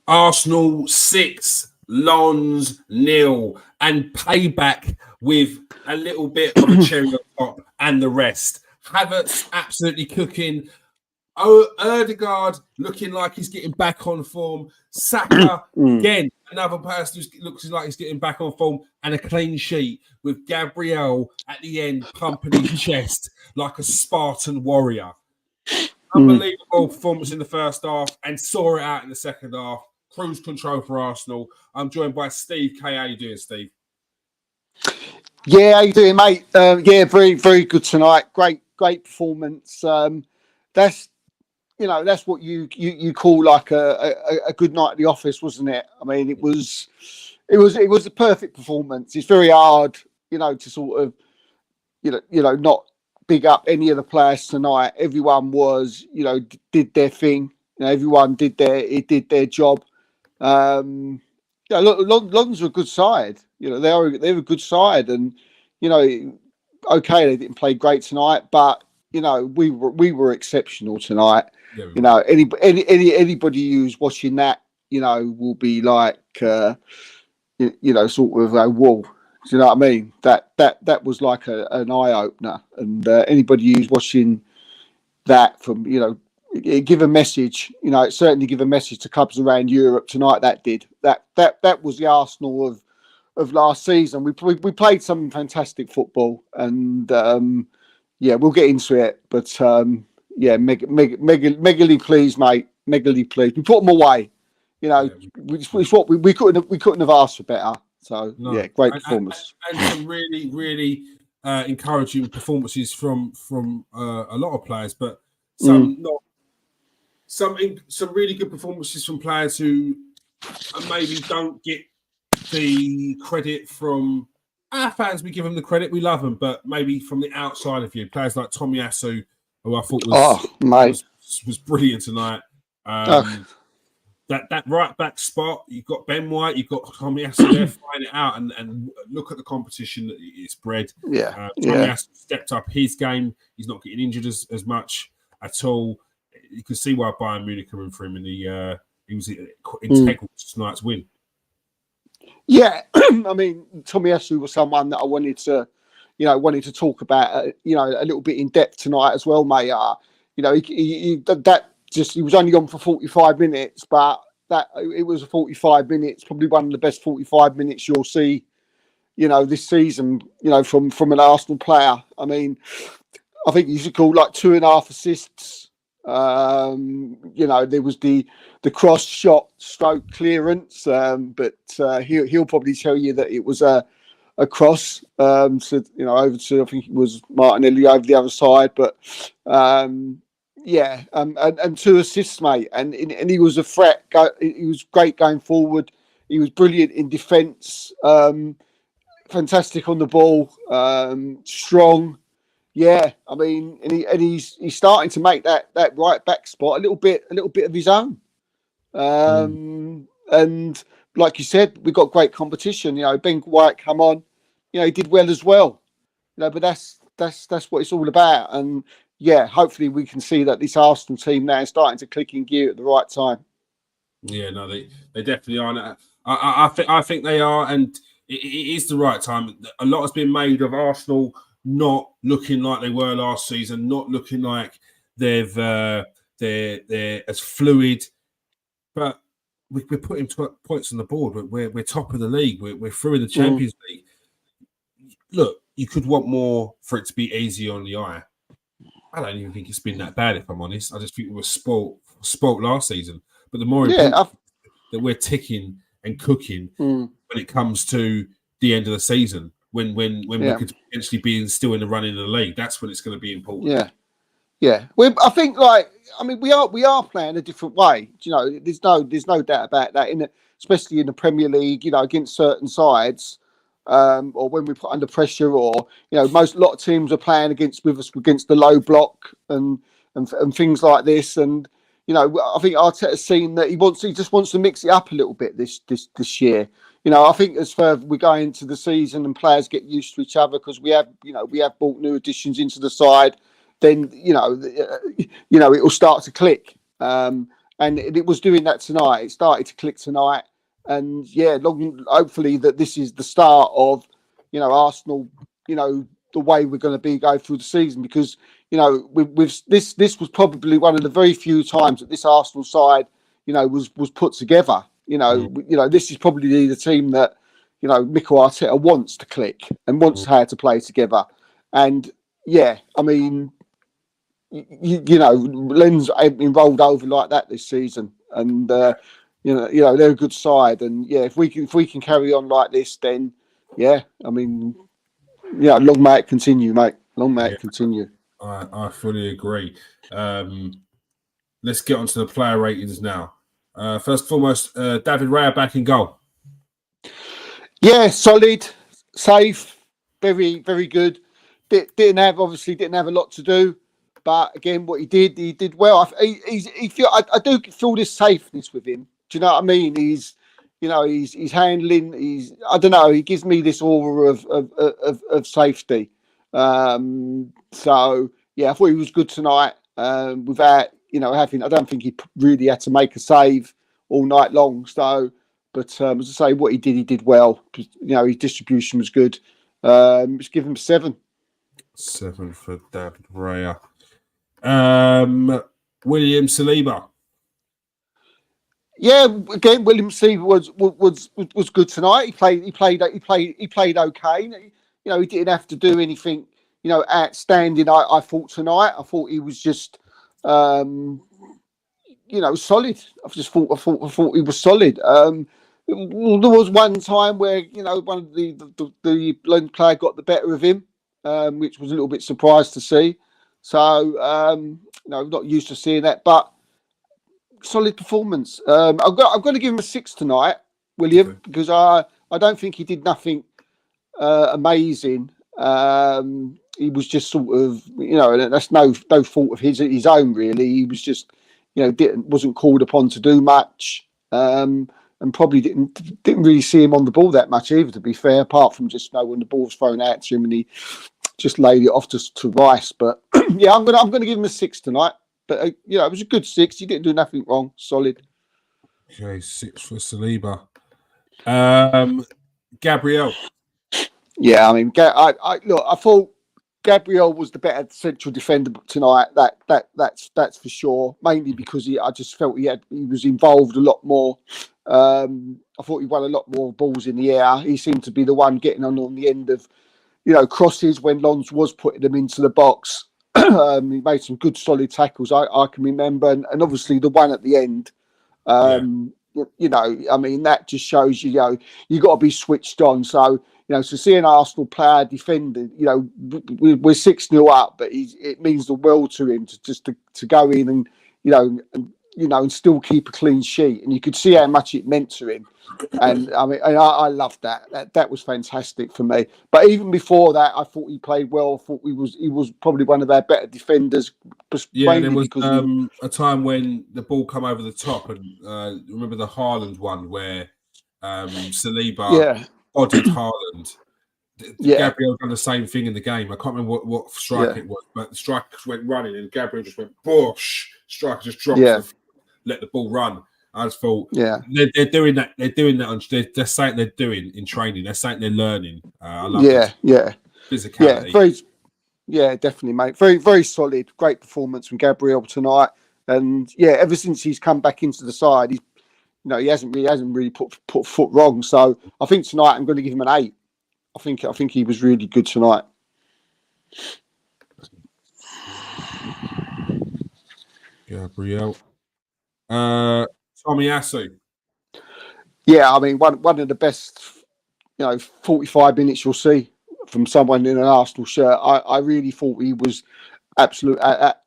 Arsenal 6, Lons 0, and payback with a little bit of a cherry on top and the rest. Havertz absolutely cooking. Ødegaard looking like he's getting back on form. Saka, again, another person who looks like he's getting back on form, and a clean sheet with Gabriel at the end pumping his chest like a Spartan warrior. Unbelievable performance in the first half and saw it out in the second half. Cruise control for Arsenal. I'm joined by Steve K. How you doing, Steve? Yeah, how you doing, mate? Yeah, very, very good tonight. Great performance. That's what you call like a good night at the office, wasn't it? I mean, it was a perfect performance. It's very hard, to sort of, not big up any of the players tonight. Everyone was, did their thing. Everyone did their job. London's are a good side. They're a good side, and okay, they didn't play great tonight, but we were exceptional tonight. Yeah, anybody who's watching that, will be like, sort of a wall. Do you know what I mean? That was like an eye opener, and anybody who's watching that from give a message. Certainly give a message to clubs around Europe tonight. That was the Arsenal of last season. We played some fantastic football, and we'll get into it. But megally pleased, mate. Megally pleased. We put them away. It's what we couldn't have asked for better. So no. Great performance and some really, really encouraging performances from a lot of players, but some not. Some really good performances from players who maybe don't get the credit from our fans. We give them the credit, we love them, but maybe from the outside of you, players like Tomiyasu, who I thought was brilliant tonight. That right back spot, you've got Ben White, you've got Tomiyasu there flying it out, and look at the competition that it's bred. Tomiyasu stepped up his game. He's not getting injured as much at all. You can see why Bayern Munich are in for him, and he was integral to tonight's win. Yeah, I mean, Tomiyasu was someone that I wanted to talk about, a little bit in depth tonight as well, mate. He was only on for 45 minutes, but it was 45 minutes, probably one of the best 45 minutes you'll see, this season, from an Arsenal player. I mean, I think you should call like 2.5 assists. There was the cross shot stroke clearance, but he'll probably tell you that it was a cross. Over to, I think it was Martinelli over the other side, but and 2 assists, mate, and he was a threat. He was great going forward. He was brilliant in defence. Fantastic on the ball. Strong. Yeah, I mean, and he's starting to make that right back spot a little bit of his own. And like you said, we got great competition. Ben White come on, he did well as well. But that's what it's all about. And yeah, hopefully we can see that this Arsenal team now is starting to click in gear at the right time. Yeah, no, they definitely are. I think they are, and it is the right time. A lot has been made of Arsenal not looking like they were last season, not looking like they're as fluid, but we're putting points on the board. We're top of the league. We're through in the Champions League. Look, you could want more for it to be easy on the eye. I don't even think it's been that bad, if I'm honest. I just think we were spoilt last season. But the more important that we're ticking and cooking when it comes to the end of the season. When we could potentially be still in the running of the league, that's when it's going to be important. Yeah. I think we are playing a different way. There's no doubt about that. Especially in the Premier League, against certain sides, or when we put under pressure, or a lot of teams are playing against the low block and things like this. And I think Arteta's seen that he just wants to mix it up a little bit this year. I think as further we go into the season and players get used to each other, because we have brought new additions into the side, then it will start to click. And and it was doing that tonight. It started to click tonight, and yeah, hopefully that this is the start of, Arsenal, the way we're going to go through the season, because with this was probably one of the very few times that this Arsenal side, was put together. This is probably the team that Mikel Arteta wants to click and wants how to play together. And yeah, I mean, Lens ain't been rolled over like that this season, and they're a good side. And yeah, if we can carry on like this, then yeah, I mean, long may it continue, mate. Long may it continue. I fully agree. Let's get on to the player ratings now. First and foremost, David Raya back in goal. Yeah, solid, safe, very, very good. Didn't have a lot to do, but again, what he did well. I do feel this safeness with him. Do you know what I mean? He's handling. I don't know. He gives me this aura of safety. So yeah, I thought he was good tonight. Without having, I don't think he really had to make a save all night long. So, but as I say, what he did well. His distribution was good. Just give him 7. 7 for David Raya. William Saliba. Yeah, again, William Saliba was good tonight. He played okay. He didn't have to do anything outstanding. I thought tonight. I thought he was just solid. I thought he was solid. There was one time where one of the Lens player got the better of him, which was a little bit surprised to see. So I'm not used to seeing that, but solid performance. I've got to give him a 6 tonight, William, because I don't think he did nothing amazing. He was just sort of, that's no fault of his own really. He was just, wasn't called upon to do much, and probably didn't really see him on the ball that much either, to be fair, apart from just when the ball was thrown out to him and he just laid it off to Rice. But yeah, I'm gonna give him a 6 tonight. But it was a good 6. He didn't do nothing wrong. Solid. Okay, 6 for Saliba. Gabriel. Yeah, I mean, I thought Gabriel was the better central defender tonight. That's for sure. Mainly because I just felt he was involved a lot more. I thought he won a lot more balls in the air. He seemed to be the one getting on the end of crosses when Lens was putting them into the box. He made some good solid tackles I can remember, and obviously the one at the end. I mean, that just shows you got to be switched on. So so see an Arsenal player defended, we're 6-0 up, but it means the world to him to go in and and still keep a clean sheet, and you could see how much it meant to him. And I mean, I loved that. That was fantastic for me. But even before that, I thought he played well. I thought he was probably one of our better defenders. Yeah, there was a time when the ball come over the top, and remember the Haaland one where Saliba bodied Haaland. Gabriel done the same thing in the game. I can't remember what strike it was, but the striker went running and Gabriel just went boosh. Striker just dropped, let the ball run. I just thought, they're doing that. They're doing that. They're saying they're doing in training. They're saying they're learning. I love physicality. Definitely, mate. Very, very solid. Great performance from Gabriel tonight. And ever since he's come back into the side, he hasn't really put foot wrong. So I think tonight I'm going to give him an 8. I think he was really good tonight. Gabriel. Tomiyasu. Yeah, I mean, one of the best, 45 minutes you'll see from someone in an Arsenal shirt. I really thought he was absolute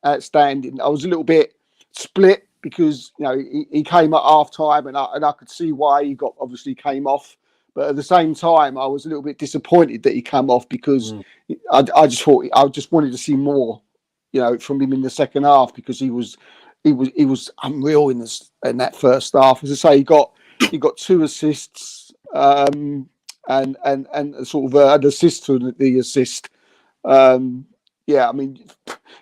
outstanding. I was a little bit split because he came at half time, and I could see why he obviously came off. But at the same time, I was a little bit disappointed that he came off because I just thought I just wanted to see more, from him in the second half, because he was unreal in that first half. As I say, he got 2 assists and sort of an assist to the assist. yeah, I mean,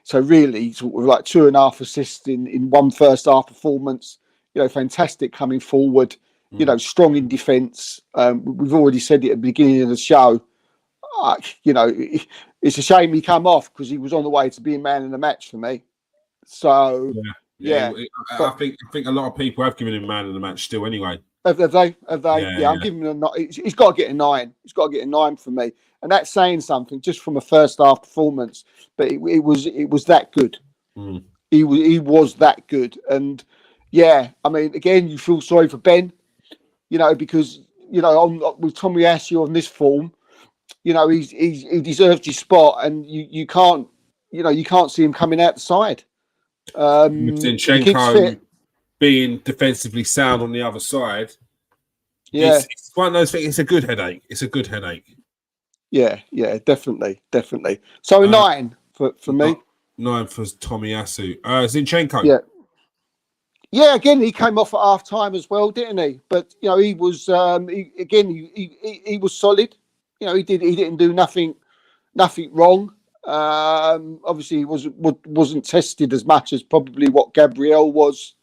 so really, sort of like 2.5 assists in one first half performance. You know, fantastic coming forward. You know, strong in defence. We've already said it at the beginning of the show. You know, it's a shame he come off because he was on the way to being man in the match for me. So yeah. I think a lot of people have given him man of the match still. Anyway, have they? Yeah, I'm giving him a 9. He's got to get a 9. He's got to get a 9 for me, and that's saying something just from a first half performance. But it was that good. He was that good, and yeah, I mean, again, you feel sorry for Ben, you know, because you know with Tomiyasu on this form, you know he deserves his spot, and you can't see him coming out the side. Zinchenko being defensively sound on the other side. Yeah, it's one of those things. It's a good headache. It's a good headache. Yeah, definitely. So a 9 for me. 9 for Tomiyasu. Zinchenko. Yeah. Again, he came off at half time as well, didn't he? But you know, he was he was solid. You know, he didn't do nothing wrong. Obviously, he wasn't tested as much as probably what Gabriel was.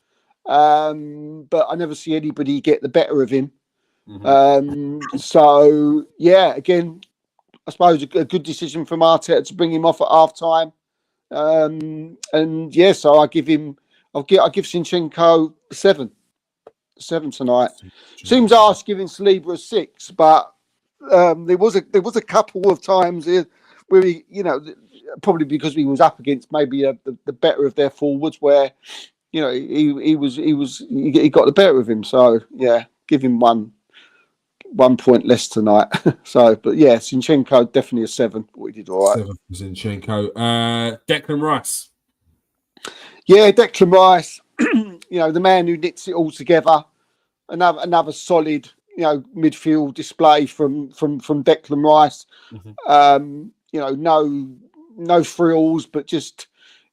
But I never see anybody get the better of him. So yeah, again, I suppose a good decision from Arteta to bring him off at half time. And yeah, so I'll give Zinchenko 7 tonight. Seems harsh giving Saliba a 6, but there was a couple of times where he, you know, probably because he was up against maybe the better of their forwards, where you know he got the better of him. So yeah, give him 1 point less tonight. So, but yeah, Zinchenko definitely a 7. But we did all right. 7 for Zinchenko. Declan Rice. Yeah, Declan Rice. You know, the man who knits it all together. Another solid, you know, midfield display from Declan Rice. You know, no frills, but just,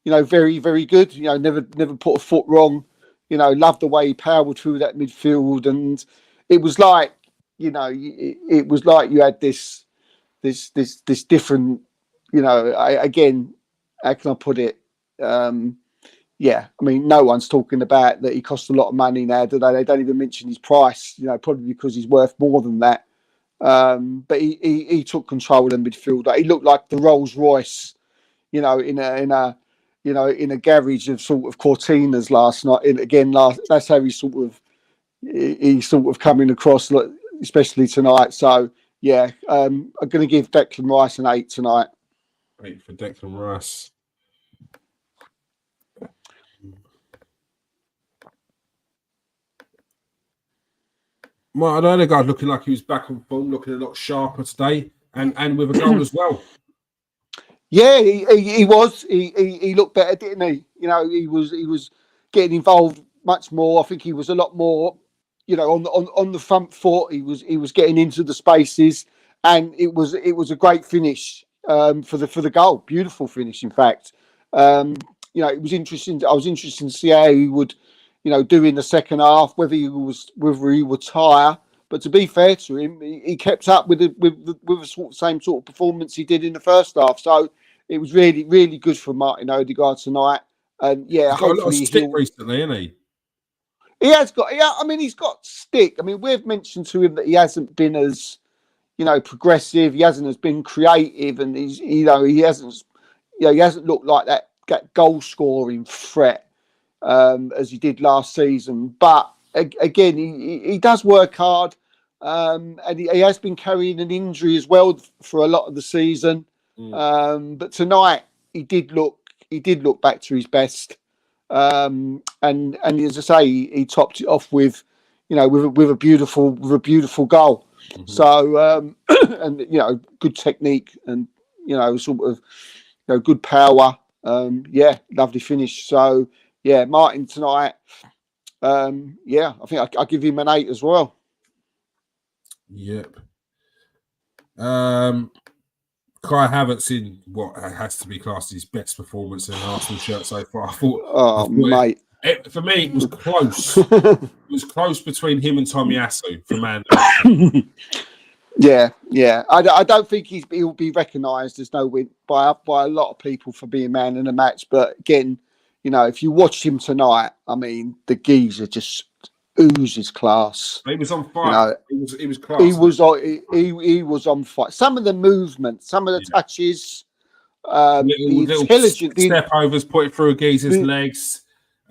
you know, very, very good. You know, never put a foot wrong. You know, loved the way he powered through that midfield, and it was like, you know, it was like you had this different, you know, again, how can I put it? Yeah, I mean, no one's talking about that he costs a lot of money now, do they? They don't even mention his price, you know, probably because he's worth more than that. But he took control of the midfield. He looked like the Rolls Royce, you know, in a garage of sort of Cortinas last night. That's how he sort of coming across, especially tonight. So yeah, I'm going to give Declan Rice an 8 tonight. 8 for Declan Rice. Well, I know the guy looking like he was back on form, looking a lot sharper today, and with a goal as well. Yeah, he was. He looked better, didn't he? You know, he was getting involved much more. I think he was a lot more, you know, on the front foot. He was getting into the spaces, and it was a great finish for the goal. Beautiful finish, in fact. You know, it was interesting. I was interested to see how he would, you know, do in the second half, whether he would tire. But to be fair to him, he kept up with the same sort of performance he did in the first half. So it was really, really good for Martin Odegaard tonight. And yeah, he's got a lot of stick recently, hasn't he? He has got. Yeah, I mean, he's got stick. I mean, we've mentioned to him that he hasn't been as, you know, progressive. He hasn't been creative, and he hasn't looked like that goal scoring threat as he did last season. But again, he does work hard, and he has been carrying an injury as well for a lot of the season. But tonight he did look back to his best, and as I say, he topped it off with, you know, with a beautiful goal. So and you know, good technique, and you know, sort of, you know, good power. Yeah, lovely finish. So yeah, Martin tonight. Yeah, I think I'll give him an 8 as well. Yep. Kai Havertz in what has to be classed as his best performance in an Arsenal shirt so far. I thought mate. For me, it was close. It was close between him and Tomiyasu for man. Yeah. I don't think he'll be recognised as no win by a lot of people for being man in the match. But again, if you watch him tonight, I mean, the geezer just oozes class. He was on fire. He was class. He was on fire. Some of the movement, some of the touches, the intelligence, step overs, put it through a geezer's legs.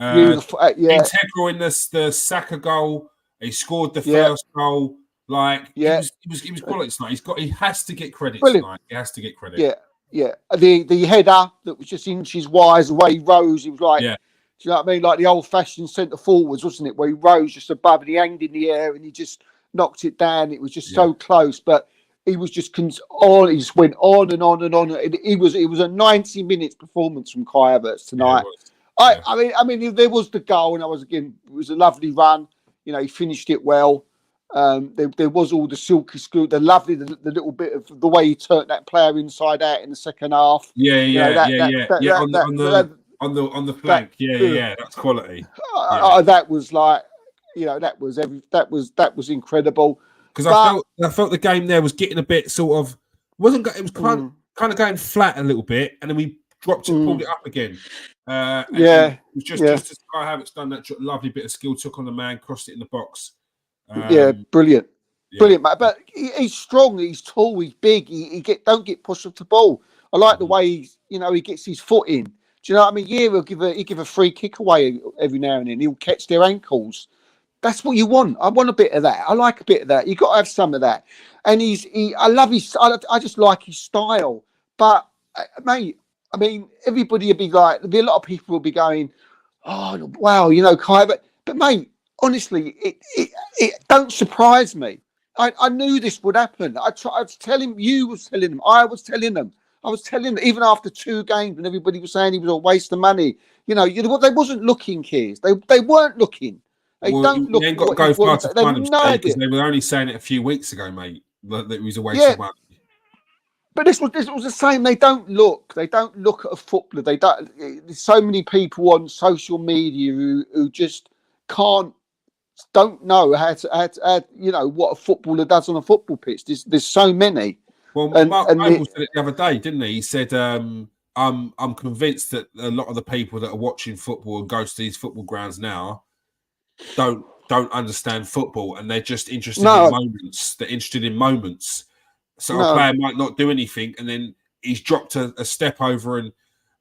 Integral in the Saka goal. He scored the first goal. Like he was quality tonight. He has to get credit tonight. He has to get credit. Yeah. The header that was just inches wide, the way he rose, it was like, do you know what I mean? Like the old-fashioned centre forwards, wasn't it? Where he rose just above and he hanged in the air and he just knocked it down. It was just so close, but he was just He just went on and on and on. It was a 90 minutes performance from Kai Havertz tonight. I mean, there was the goal, and it was a lovely run. He finished it well. There was all the silky screw, the little bit of the way he turned that player inside out in the second half. On the flank. That's quality. That was like, that was incredible. Because I felt the game there was getting a bit sort of it was kind of going flat a little bit, and then we dropped and pulled it up again. It was just as Kai Havertz done that lovely bit of skill, took on the man, crossed it in the box. Brilliant, mate. But he's strong, he's tall, he's big. He don't get pushed off the ball. I like the way he gets his foot in. Do you know what I mean? Yeah, he'll give a free kick away every now and then. He'll catch their ankles. That's what you want. I want a bit of that. I like a bit of that. You got to have some of that. And I just like his style. But mate, I mean, everybody would be like, there'll be a lot of people will be going, oh wow, Kai. But mate, honestly, it don't surprise me. I knew this would happen. I was telling them. I was telling them. Even after 2 games, when everybody was saying he was a waste of money. They wasn't looking, kids. They weren't looking. They don't look. They ain't got to go far to find them, because they were only saying it a few weeks ago, mate, that it was a waste of money. But this was the same. They don't look. They don't look at a footballer. They don't. There's so many people on social media who just don't know how what a footballer does on a football pitch. There's so many. Well, Mark Noble said it the other day, didn't he? He said, "I'm convinced that a lot of the people that are watching football and go to these football grounds now don't understand football, and they're just interested in moments. They're interested in moments. So a player might not do anything, and then he's dropped a step over and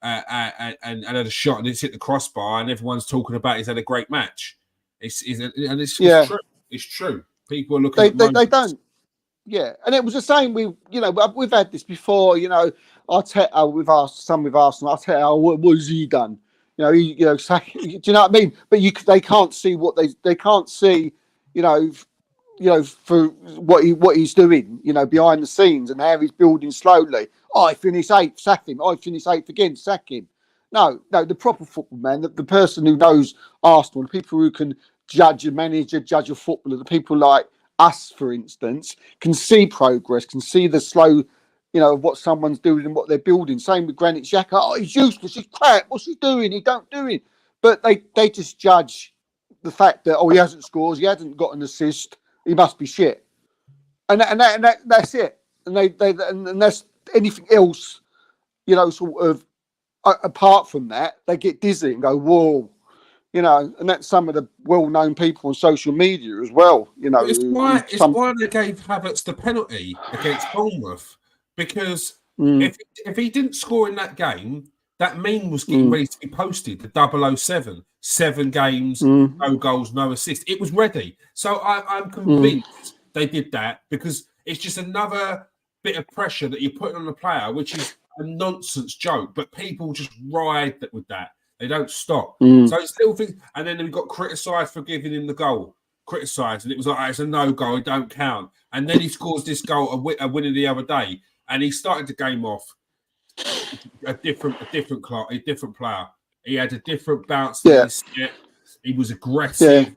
had a shot, and it's hit the crossbar, and everyone's talking about he's had a great match. It's true. It's true. People are looking. They don't. Yeah, and it was the same. We've had this before. We've asked some with Arsenal. I'll tell you, what has he done? Do you know what I mean? But they can't see what they can't see. For what he's doing. Behind the scenes and how he's building slowly. I finished 8th, sack him. I finished 8th again, sack him. No, the proper football man, the person who knows Arsenal, the people who can judge a manager, judge a footballer, the people like us, for instance, can see progress, can see the slow, what someone's doing and what they're building. Same with Granit Xhaka. Oh, he's useless. He's crap. What's he doing? He don't do it. But they just judge the fact that he hasn't scored, he hasn't got an assist, he must be shit, and that's it. And that's anything else, sort of apart from that, they get dizzy and go, whoa. And that's some of the well-known people on social media as well. It's why they gave Havertz the penalty against Bournemouth, because if he didn't score in that game, that meme was getting ready to be posted. The 007, 7 games, no goals, no assists. It was ready. So I'm convinced they did that, because it's just another bit of pressure that you're putting on the player, which is a nonsense joke. But people just ride with that. They don't stop. So it's little things. And then we got criticised for giving him the goal. Criticised. And it was like, it's a no goal. It don't count. And then he scores this goal, a winner the other day. And he started the game off a different player. He had a different bounce. Yeah. He was aggressive.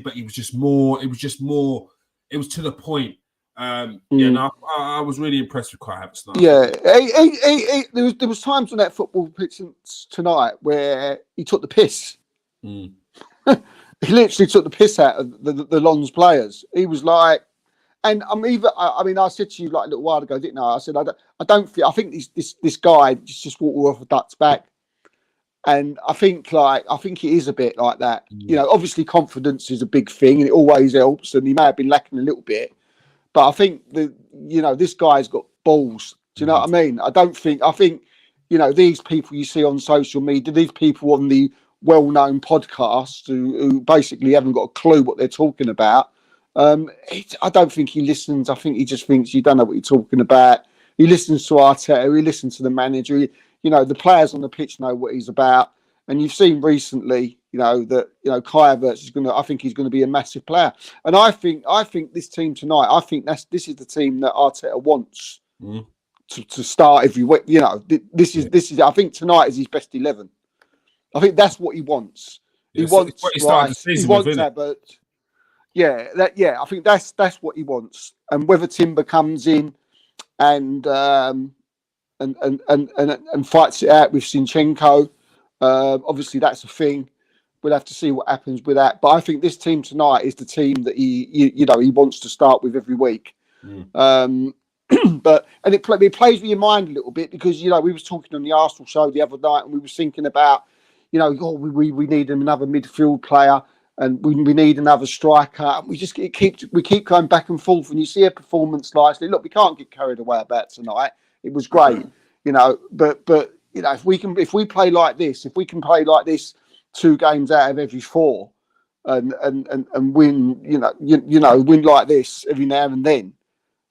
But he was just more. It was just more. It was to the point. I was really impressed with Kai Havertz tonight. Yeah, there was times on that football pitch tonight where he took the piss. He literally took the piss out of the Lons players. He was like, I'm even. I mean, I said to you like a little while ago, didn't I? I said I don't feel. I think this guy just walked off a duck's back, and I think it is a bit like that. You know, obviously confidence is a big thing, and it always helps. And he may have been lacking a little bit, but I think this guy's got balls. Do you know what I mean? I think these people you see on social media, these people on the well-known podcasts who basically haven't got a clue what they're talking about. I don't think he listens. I think he just thinks you don't know what you're talking about. He listens to Arteta. He listens to the manager. The players on the pitch know what he's about. And you've seen recently, that Kai Havertz is going to. I think he's going to be a massive player. And I think this team tonight. I think this is the team that Arteta wants to start every week. This is. I think tonight is his best 11. I think that's what he wants. He wants Rice. He wants Havertz. Yeah, I think that's what he wants. And whether Timber comes in and fights it out with Zinchenko, obviously that's a thing. We'll have to see what happens with that. But I think this team tonight is the team that he wants to start with every week. But it plays with your mind a little bit because we was talking on the Arsenal show the other night and we was thinking about we need another midfield player. And we need another striker. And we keep going back and forth. And you see a performance like, look, we can't get carried away about tonight. It was great, But if we play like this, if we can play like this 2 games out of every 4, and win, win like this every now and then,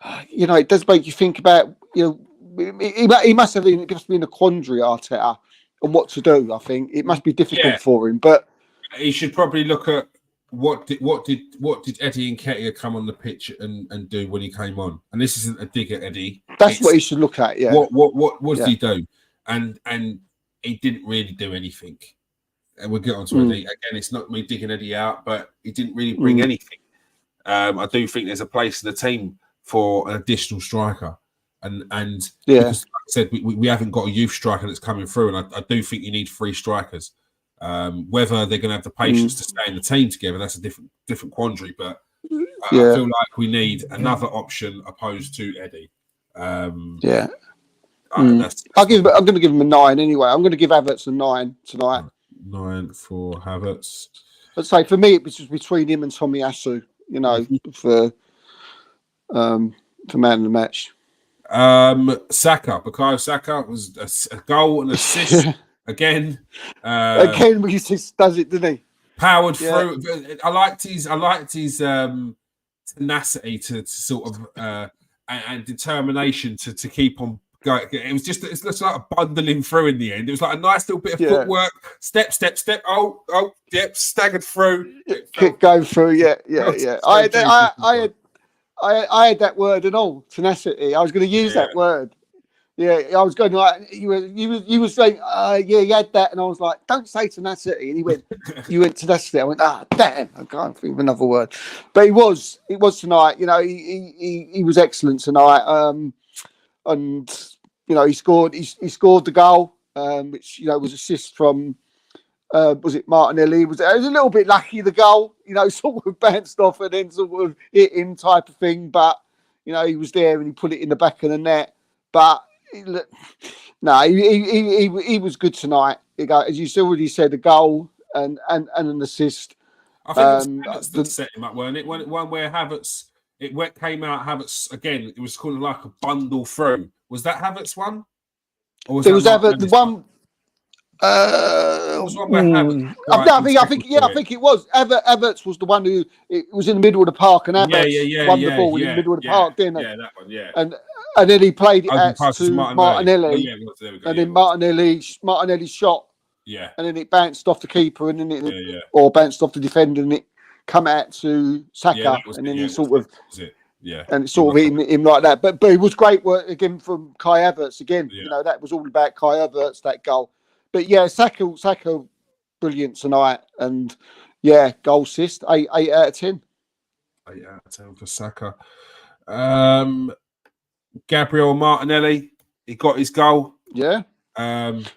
it does make you think about, he must have been in a quandary, Arteta, on what to do. I think it must be difficult for him, but. He should probably look at what did Eddie Nketiah come on the pitch and do when he came on. And this isn't a dig at Eddie. That's what he should look at. Yeah. What did he do? And he didn't really do anything. And we'll get on to Eddie again. It's not me digging Eddie out, but he didn't really bring anything. I do think there's a place in the team for an additional striker. And because, like I said, we haven't got a youth striker that's coming through, and I do think you need 3 strikers. Whether they're going to have the patience to stay in the team together, that's a different quandary. But I feel like we need another option opposed to Eddie. I'm going to give him a 9 anyway. I'm going to give Havertz a 9 tonight. 9 for Havertz. Let's say for me, it was just between him and Tomiyasu. For man of the match. Bukayo Saka was a goal and assist. Again, he just does it, doesn't he? Powered through. I liked his tenacity to sort of and determination to keep on going. It's just like a bundling through in the end. It was like a nice little bit of footwork. Step. Oh, yep, staggered through. Keep going through. Yeah. I had that word and all, tenacity. I was going to use that word. Yeah, I was going like you were saying, he had that, and I was like, don't say tenacity. And he went, you went tenacity. I went, damn, I can't think of another word. But it was tonight. He was excellent tonight. And he scored the goal, which was assist from was it Martinelli? It was a little bit lucky the goal, sort of bounced off and then sort of hit him type of thing. But he was there and he put it in the back of the net. But no, he was good tonight. As you already said, a goal and an assist. I think that set him up, weren't it? One where Havertz came out. Havertz again. It was kind of like a bundle through. Was that Havertz one? Or was it was Havertz the one? I think it was. Havertz was the one who it was in the middle of the park, and Havertz won the ball in the middle of the park, didn't it? Yeah, that one. Yeah. And then he played it out to Martinelli. And then Martinelli shot. Yeah. And then it bounced off the keeper, and then or bounced off the defender, and it come out to Saka, and then he sort of. Yeah, and sort of him like that. But it was great work again from Kai Havertz again. That was all about Kai Havertz, that goal. But Saka, brilliant tonight, and goal assist, 8 out of 10. 8 out of 10 for Saka. Gabriel Martinelli, he got his goal. Yeah.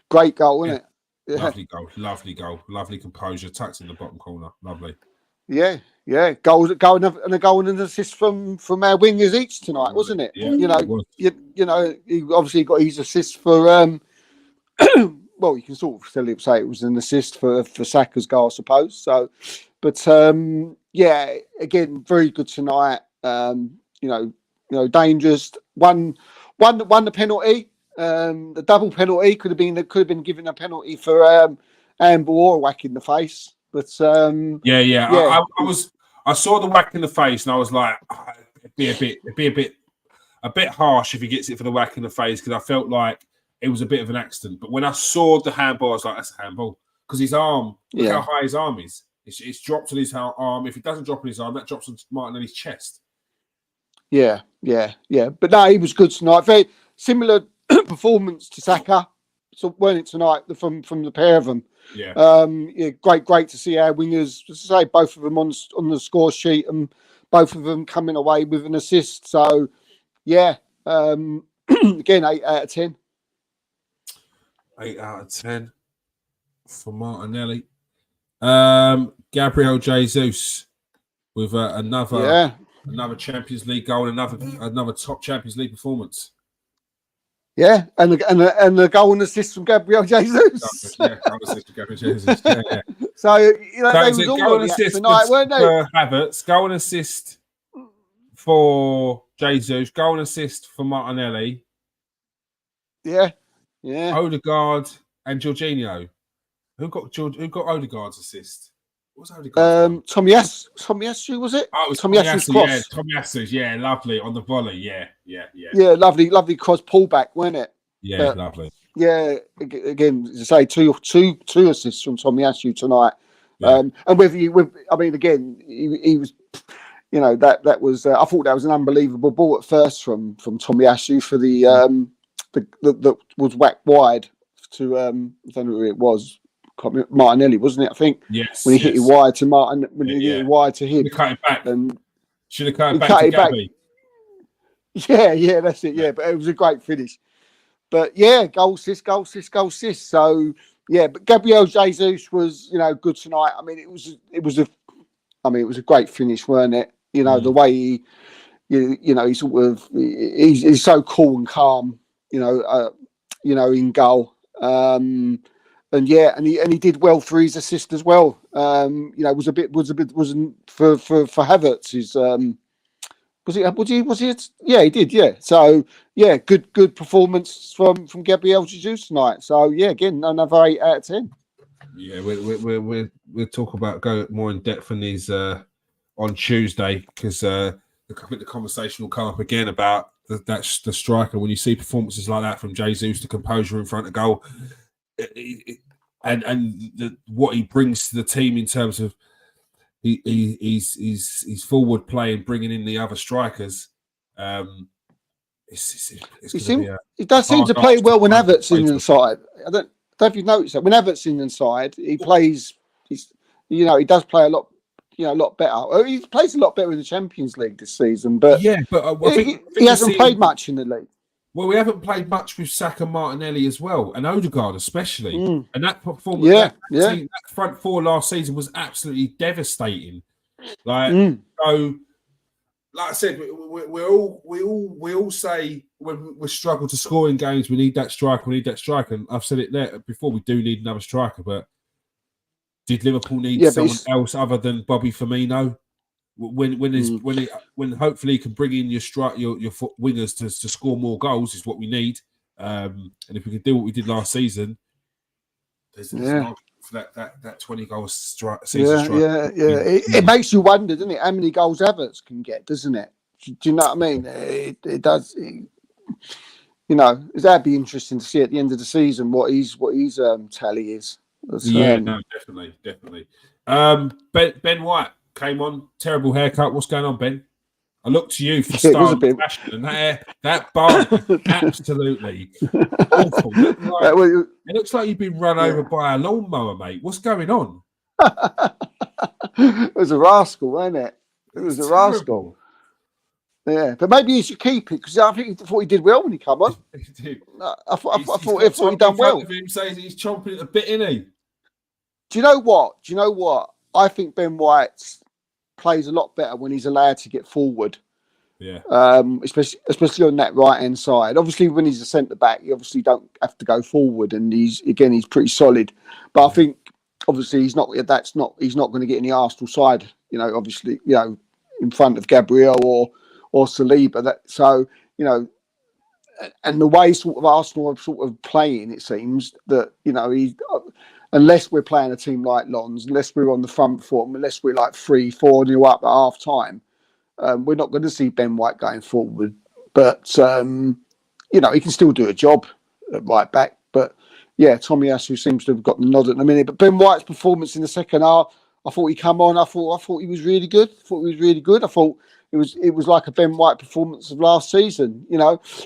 Great goal, wasn't it? Yeah. Lovely goal, lovely composure, tucked in the bottom corner, lovely. Yeah, yeah. Goal and a goal and an assist from our wingers each tonight, wasn't it? Yeah, you know, it was. you know, he obviously got his assist for. Well, you can sort of still say it was an assist for Saka's goal, I suppose. So, but yeah, again, very good tonight. You know, dangerous. Won the penalty. The double penalty could have been given a penalty for handball or a whack in the face. But yeah. I saw the whack in the face, and I was like, it'd be a bit harsh if he gets it for the whack in the face, because I felt like it was a bit of an accident. But when I saw the handball, I was like, that's a handball, because his arm. Look how high his arm is. It's dropped on his arm. If it doesn't drop on his arm, that drops on Martinelli's chest. Yeah. But no, he was good tonight. Very similar performance to Saka, so weren't it tonight? From the pair of them. Yeah. Yeah, great to see our wingers. Just say both of them on the score sheet, and both of them coming away with an assist. So, yeah, again, 8 out of 10. 8 out of 10 for Martinelli. Gabriel Jesus with another Champions League goal, and another top Champions League performance. Yeah, and the goal and assist from Gabriel Jesus. Yeah, goal assist from Gabriel Jesus. Yeah. So they was all goal on and assist tonight, weren't they? For Havertz, goal and assist for Jesus, goal and assist for Martinelli. Yeah. Odegaard and Jorginho. Who got Odegaard's assist? What was Odegaard's Tomiyasu, was it? Oh, it was Tomiyasu's cross. Yeah, Tomiyasu's, lovely on the volley. Yeah. Yeah, lovely cross pullback, wasn't it? Yeah, lovely. Yeah, again, to say two assists from Tomiyasu tonight. Yeah. And again, he was, you know, that was. I thought that was an unbelievable ball at first from Tomiyasu for the that was whacked wide to I don't know who it was. Martinelli, wasn't it? I think. Yes. When he hit it wide to Martin, when he hit it wide to him, cut it back. And should have cut it back to Gabby. Yeah, that's it. Yeah, but it was a great finish. But yeah, goal assist. So yeah, but Gabriel Jesus was, you know, good tonight. I mean, it was a great finish, weren't it? You know, the way he, you know, he's so cool and calm. You know, in goal. And he did well for his assist as well. You know, wasn't for Havertz. Was he? Yeah, he did. Yeah. So yeah, good performance from Gabriel Jesus tonight. So yeah, again, another 8 out of 10. Yeah, we'll talk about go more in depth on these on Tuesday, because I think the conversation will come up again about the striker. When you see performances like that from Jesus, the composure in front of goal. And what he brings to the team in terms of he's forward play and bringing in the other strikers. He does seem to play well when Havertz is inside. I don't know if you've noticed that when Havertz is inside, he plays. He does play a lot better. He plays a lot better in the Champions League this season. But yeah, but I think he hasn't played much in the league. Well, we haven't played much with Saka, Martinelli as well, and Odegaard especially. And that performance, that front four last season was absolutely devastating. So, like I said, we all say when we struggle to score in games, we need that striker. And I've said it there before. We do need another striker, but did Liverpool need someone else other than Bobby Firmino? When hopefully you can bring in your wingers to score more goals is what we need, and if we can do what we did last season, there's an for that 20 goal season strike. It makes you wonder, doesn't it, how many goals Havertz can get, doesn't it? Do you know what I mean? It does. You know, that'd be interesting to see at the end of the season what his tally is. Definitely. Ben White came on, terrible haircut. What's going on, Ben? I look to you for style and fashion, and that bar, absolutely awful. It looks like you've been run over by a lawnmower, mate. What's going on? It was a rascal, wasn't it? It was a rascal. Yeah, but maybe he should keep it, because I thought he did well when he came on. He did. I thought he done well. Him saying he's chomping at the bit, isn't he? Do you know what? I think Ben White's plays a lot better when he's allowed to get forward. Yeah. Especially on that right hand side. Obviously, when he's a centre back, you obviously don't have to go forward, and he's pretty solid. But I think obviously he's not going to get in the Arsenal side. Obviously, in front of Gabriel or Saliba. And the way sort of Arsenal are sort of playing, it seems that he's. Unless we're playing a team like Lens, unless we're on the front foot, unless we're like 3-4 up at half time, we're not going to see Ben White going forward. But, he can still do a job at right back. But, yeah, Tomiyasu seems to have got the nod at the minute. But Ben White's performance in the second half, I thought he come on. I thought he was really good. I thought it was like a Ben White performance of last season.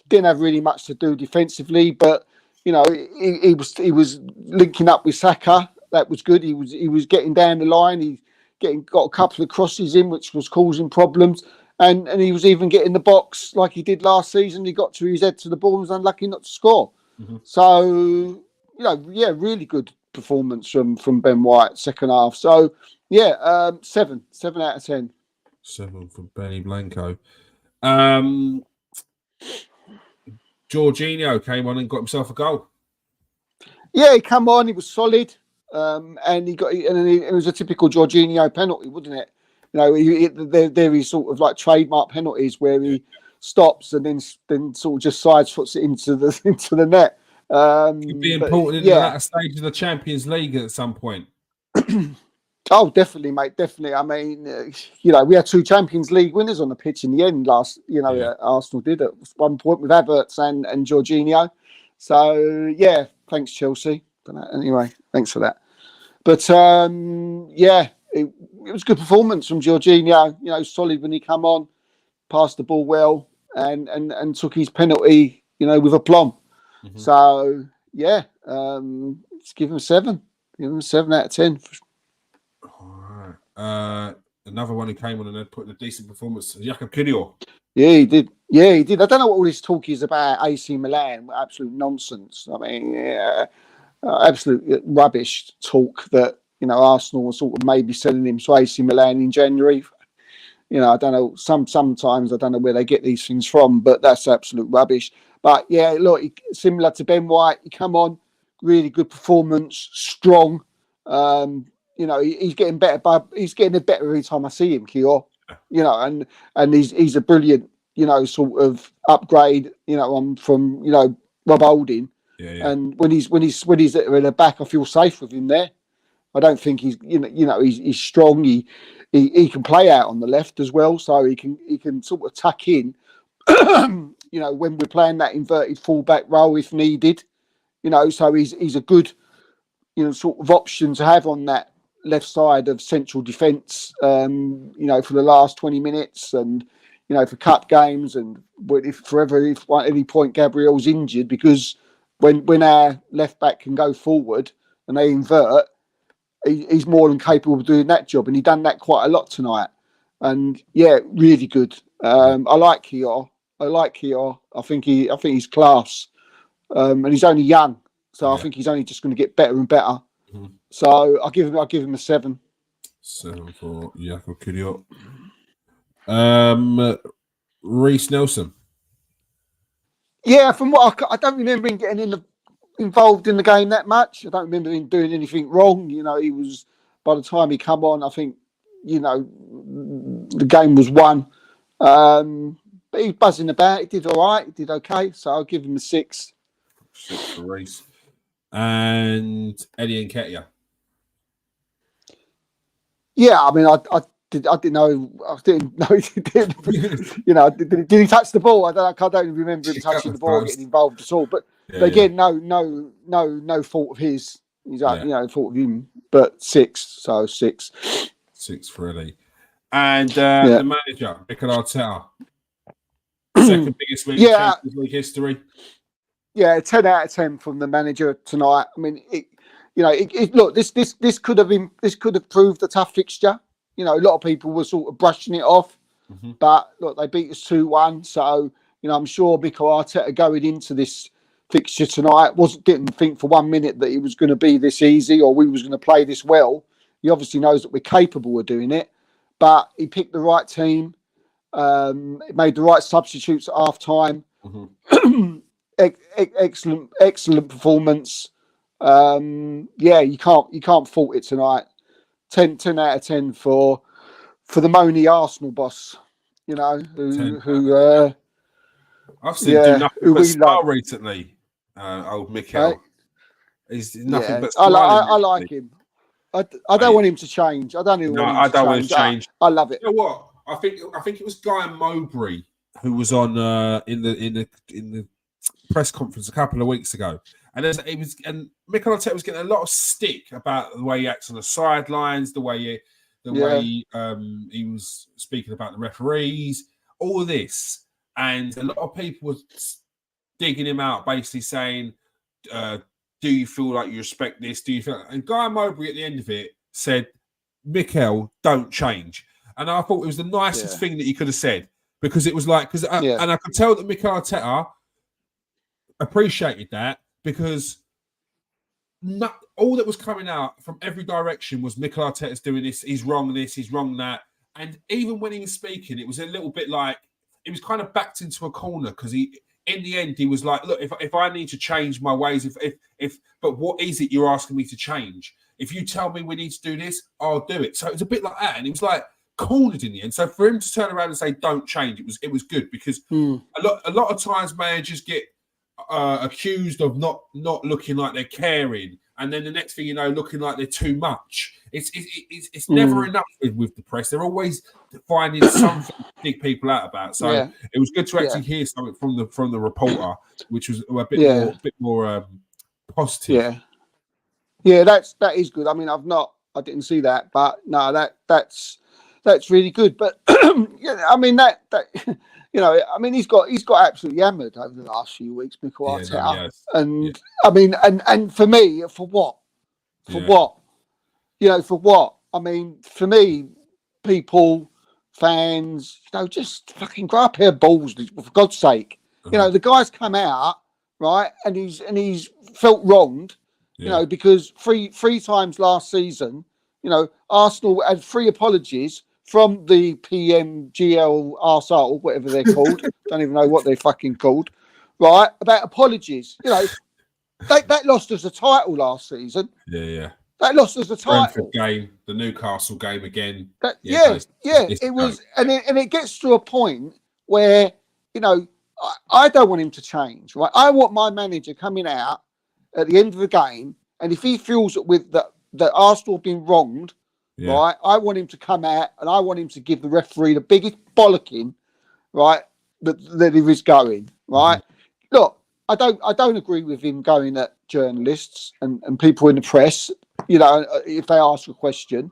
Didn't have really much to do defensively, but he was linking up with Saka. That was good. He was getting down the line. He got a couple of crosses in, which was causing problems. And he was even getting the box like he did last season. He got to his head to the ball and was unlucky not to score. Mm-hmm. So, really good performance from Ben White second half. So, 7 out of 10. 7 from Benny Blanco. Jorginho came on and got himself a goal. Yeah, he came on. He was solid, and it was a typical Jorginho penalty, wasn't it? There is sort of like trademark penalties where he stops and then sort of just sidefoots it into the net. Could be important in the latter stage of the Champions League at some point. Oh, definitely, mate. Definitely. I mean, we had 2 Champions League winners on the pitch in the end last. Arsenal did at one point with Havertz and Jorginho. So thanks Chelsea for that. Anyway, thanks for that. But it was a good performance from Jorginho. Solid when he come on, passed the ball well, and took his penalty. With aplomb. Mm-hmm. So let's give him a 7. Give him a 7 out of 10. All right. Another one who came on and had put in a decent performance, Jakub Kiwior. Yeah, he did. I don't know what all this talk is about AC Milan. Absolute nonsense. I mean, absolute rubbish talk that Arsenal was sort of maybe selling him to AC Milan in January. I don't know. Sometimes I don't know where they get these things from, but that's absolute rubbish. But yeah, look, similar to Ben White, he come on, really good performance, strong. He's getting better, but he's getting better every time I see him, Kiwior. And he's a brilliant, sort of upgrade, from Rob Holding. Yeah. And when he's at the back, I feel safe with him there. I don't think he's he's strong. He can play out on the left as well, so he can sort of tuck in. When we're playing that inverted fullback role if needed. So he's a good, sort of option to have on that left side of central defence, for the last 20 minutes and, for cup games and if at any point Gabriel's injured, because when our left back can go forward and they invert, he's more than capable of doing that job. And he done that quite a lot tonight. And really good. I like Kiwior. I think he's class. And he's only young. So I think he's only just going to get better and better. Mm-hmm. So I'll give him a 7. 7 for Jakub Kiwior. Reiss Nelson. Yeah, from what I don't remember him getting involved in the game that much. I don't remember him doing anything wrong. He was, by the time he come on, I think, the game was won. But he's buzzing about. He did all right. He did okay. So I'll give him a 6. 6 for Reiss. And Eddie Nketiah. Yeah, I mean, I didn't know he did. Did he touch the ball? I don't remember him touching the ball or getting involved at all. But again, no fault of his. He's fault of him. But 6, so 6. 6 for Eddie. And the manager, Mikel Arteta. Second biggest win in Champions League history. Yeah, 10 out of 10 from the manager tonight. I mean, look, this could have proved a tough fixture. A lot of people were sort of brushing it off, but look, they beat us 2-1. So, I'm sure Mikel Arteta going into this fixture tonight didn't think for 1 minute that it was going to be this easy or we was going to play this well. He obviously knows that we're capable of doing it, but he picked the right team. Made the right substitutes at half time. Excellent performance. You can't fault it tonight. 10 out of 10 for the moany Arsenal boss. You know who I've seen him do nothing but smile recently. Old Mikel. Right? He's nothing but I smiling. like him. I don't want him to change. I don't want him to change. I love it. You know what? I think it was Guy Mowbray who was on in the press conference a couple of weeks ago, and Mikel Arteta was getting a lot of stick about the way he acts on the sidelines, the way he was speaking about the referees, all of this, and a lot of people were digging him out, basically saying, "Do you feel like you respect this? Do you feel?" And Guy Mowbray at the end of it said, "Mikel, don't change." And I thought it was the nicest thing that he could have said, because it was like, and I could tell that Mikel Arteta appreciated that, because all that was coming out from every direction was Mikel Arteta's doing this, he's wrong this, he's wrong that. And even when he was speaking, it was a little bit like, it was kind of backed into a corner, because in the end, he was like, look, if I need to change my ways, but what is it you're asking me to change? If you tell me we need to do this, I'll do it. So it was a bit like that. And it was like, cornered in the end. So for him to turn around and say don't change, it was good, because a lot of times managers get accused of not looking like they're caring, and then the next thing you know, looking like they're too much. It's never enough with the press. They're always finding something to dig people out about. So it was good to actually hear something from the reporter, which was a bit more positive. That is good. I mean, I didn't see that, but no, that's really good. But I mean that I mean he's got absolutely hammered over the last few weeks, Mikel Arteta. I mean, and for me, for what? For what? For what? I mean, for me, people, fans, just fucking grow up here balls, for God's sake. The guy's come out, right, and he's felt wronged, because three times last season, Arsenal had 3 apologies from the PMGL arsehole, whatever they're called. Don't even know what they're fucking called, right? About apologies. That lost us a title last season. That lost us a title. Brentford game, the Newcastle game again. It was, and it gets to a point where I don't want him to change, right? I want my manager coming out at the end of the game, and if he feels that Arsenal have been wronged, right, I want him to come out and I want him to give the referee the biggest bollocking, right, that he was going, right? Look, I don't agree with him going at journalists and people in the press, if they ask a question.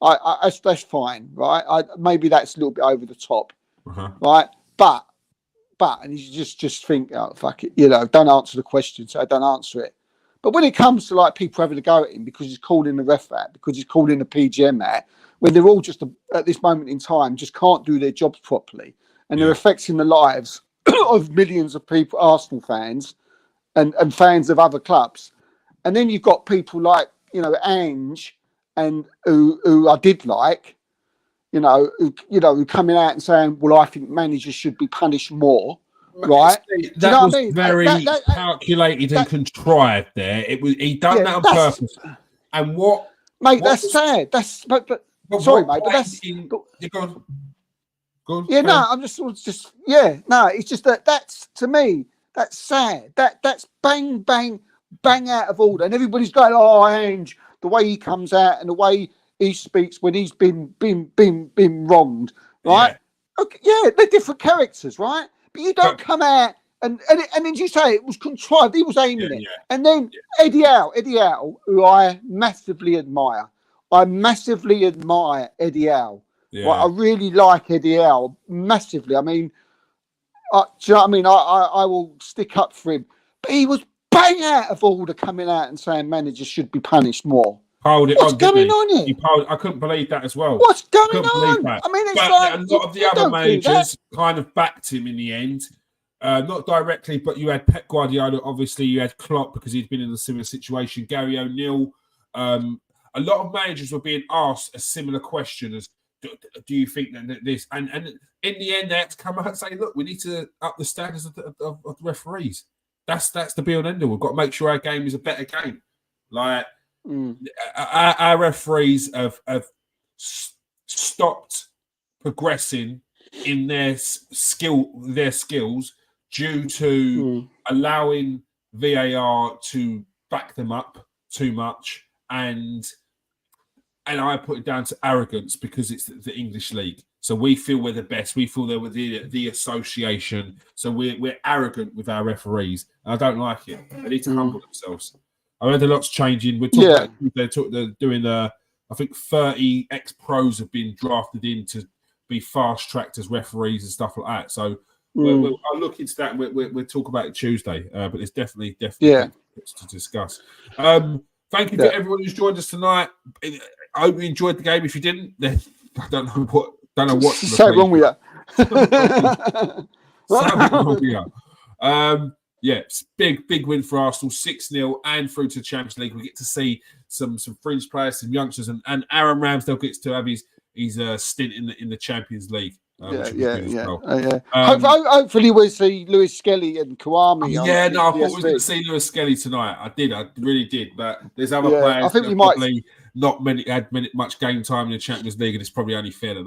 That's fine, right? Maybe that's a little bit over the top, right? But and you just think, oh, fuck it, don't answer the question, so I don't answer it. But when it comes to like people having to go at him because he's called in the ref act, because he's called in the PGM act, when they're all just at this moment in time just can't do their jobs properly, and they're affecting the lives of millions of people, Arsenal fans, and fans of other clubs, and then you've got people like Ange and who I did like, who coming out and saying, well, I think managers should be punished more. Right, that was very calculated and contrived. There, he done that on purpose. And what, mate? That's sad. That's but sorry, mate. But that's go on. Yeah, no, I'm just no. It's just that's to me that's sad. That's bang out of order, and everybody's going, oh, Ange, the way he comes out and the way he speaks when he's been wronged, right? Okay, they're different characters, right? But you don't come out and then you say it was contrived. He was aiming it. And then Eddie Howe, who I massively admire. Eddie Howe. Yeah. Right? I really like Eddie Howe massively. I mean, do you know what I mean? I will stick up for him. But he was bang out of order coming out and saying managers should be punished more. What's going on here? I couldn't believe that as well. What's going on? I mean, it's like a lot of the other managers kind of backed him in the end. Not directly, but you had Pep Guardiola, obviously. You had Klopp because he'd been in a similar situation. Gary O'Neill. A lot of managers were being asked a similar question as, do you think that this and in the end they had to come out and say, look, we need to up the standards of the referees. That's the be all and end all. We've got to make sure our game is a better game. Like our referees have stopped progressing in their skills due to allowing VAR to back them up too much, and I put it down to arrogance because it's the English league. So we feel we're the best. We feel they're the association. So we're arrogant with our referees. I don't like it. They need to humble themselves. I heard a lot's changing. We're talking they're doing I think 30 ex-pros have been drafted in to be fast-tracked as referees and stuff like that. So I'll look into that. We'll talk about it Tuesday. But it's definitely to discuss. Thank you for everyone who's joined us tonight. I hope you enjoyed the game. If you didn't, then I don't know what. So wrong with you. It's big win for Arsenal, 6-0 and through to the Champions League. We get to see some fringe players, some youngsters, and Aaron Ramsdale gets to have his stint in the Champions League. Hopefully we'll see Lewis Skelly and Kouame. I thought we were going to see Lewis Skelly tonight. I really did. But there's other players. I think we probably not much game time in the Champions League, and it's probably only fair that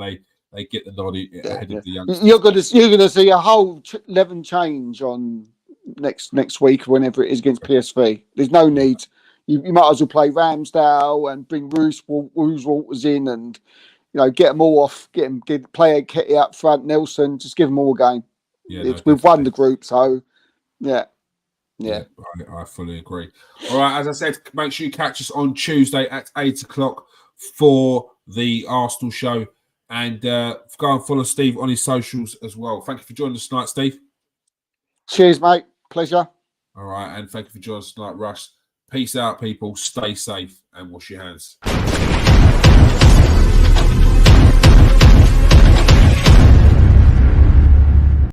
they get the nod ahead of the youngsters. You're going to see a whole 11 change on next week, whenever it is against PSV. There's no need. You might as well play Ramsdale and bring Roos Walters in, and get them all off. Get player Ketty up front, Nelson. Just give them all a game. We've won the group, so yeah. I fully agree. All right, as I said, make sure you catch us on Tuesday at 8:00 for the Arsenal show. And go and follow Steve on his socials as well. Thank you for joining us tonight, Steve. Cheers, mate. Pleasure. All right. And thank you for joining us tonight, Russ. Peace out, people. Stay safe and wash your hands.